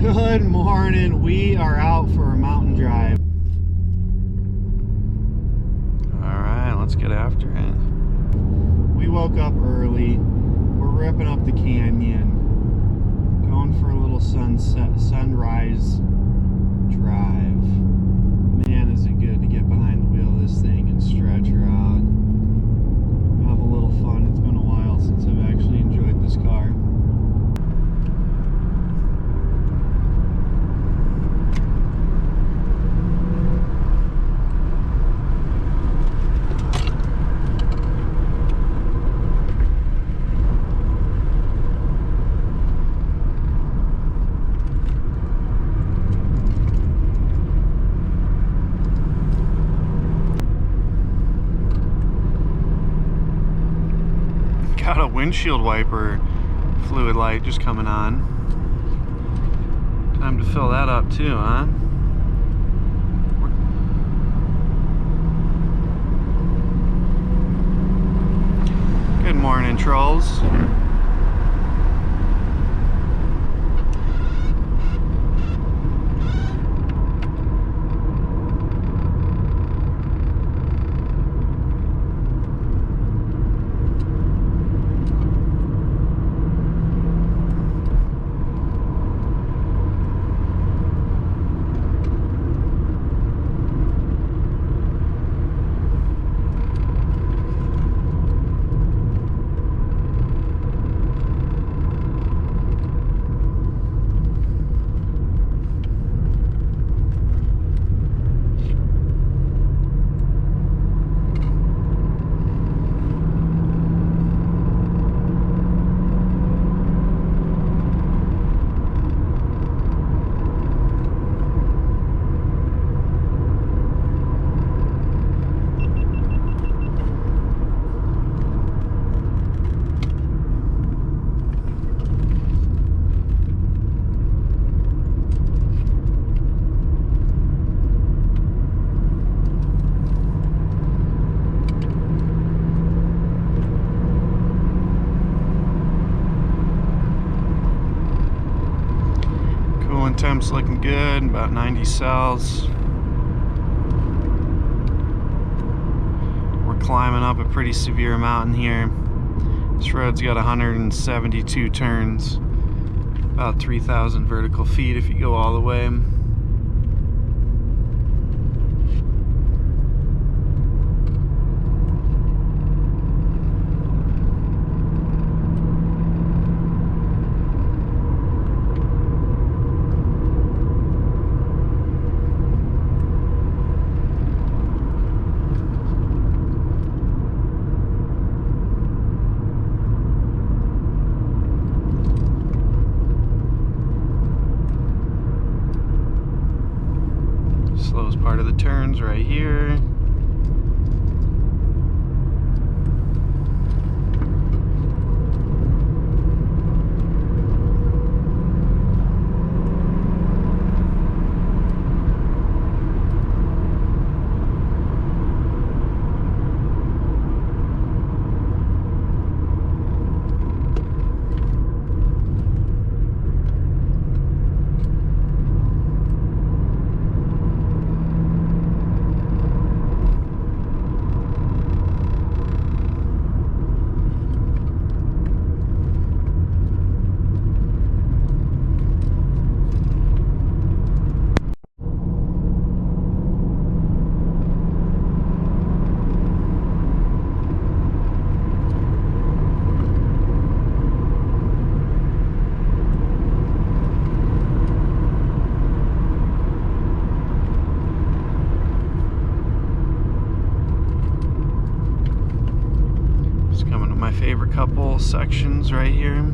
Good morning. We are out for a mountain drive. Alright, let's get after it. We woke up early. We're ripping up the canyon. Going for a little sunrise drive. Man, is it good to get behind the wheel of this thing and stretch her out. Have a little fun. It's been a while since I've actually enjoyed this car. Got a windshield wiper fluid light just coming on. Time to fill that up too, huh? Good morning, trolls. Temp's looking good, about 90 cells. We're climbing up a pretty severe mountain here. This road's got 172 turns, about 3,000 vertical feet if you go all the way. Slowest part of the turns right here. Favorite couple sections right here.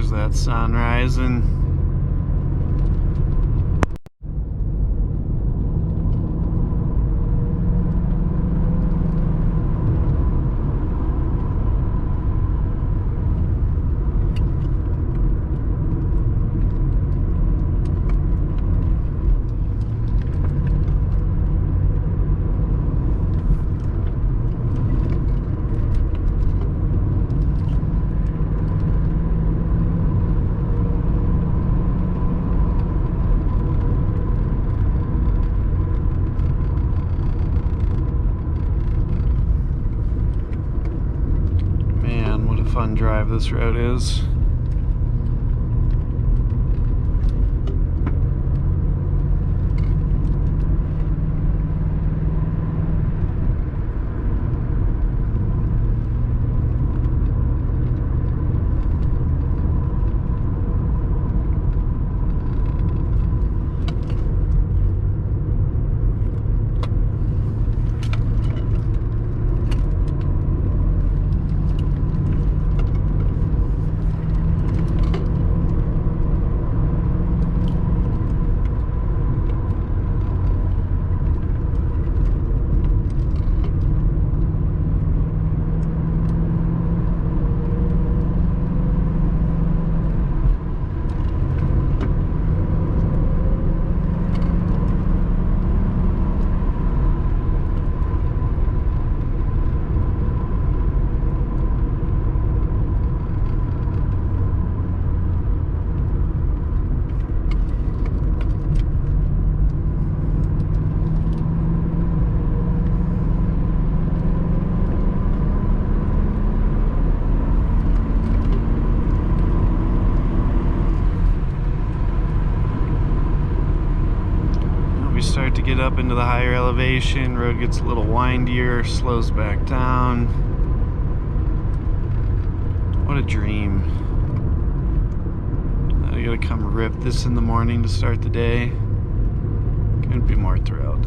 There's that sun rising. Fun drive this road is. Start to get up into the higher elevation, road gets a little windier, slows back down. What a dream. I gotta come rip this in the morning to start the day. Couldn't be more thrilled.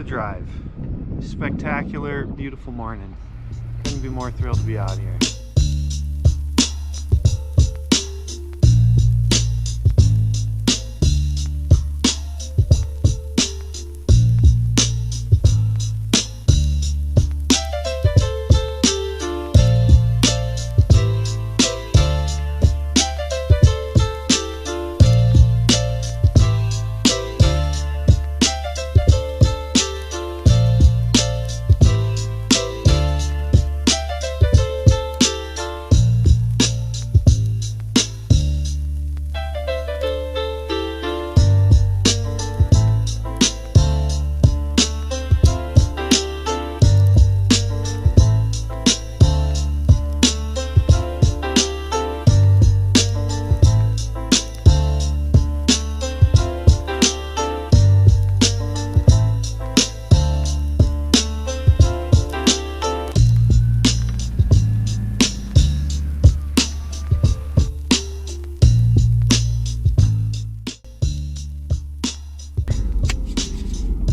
drive. Spectacular, beautiful morning. Couldn't be more thrilled to be out here.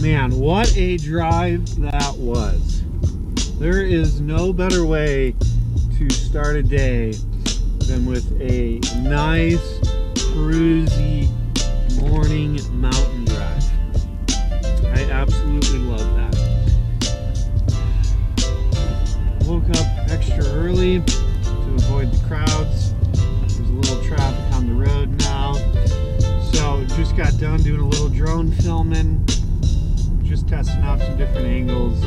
Man, what a drive that was. There is no better way to start a day than with a nice, cruisy morning mountain drive. I absolutely love that. Woke up extra early to avoid the crowds. There's a little traffic on the road now. So just got done doing a little drone filming. Just testing out some different angles.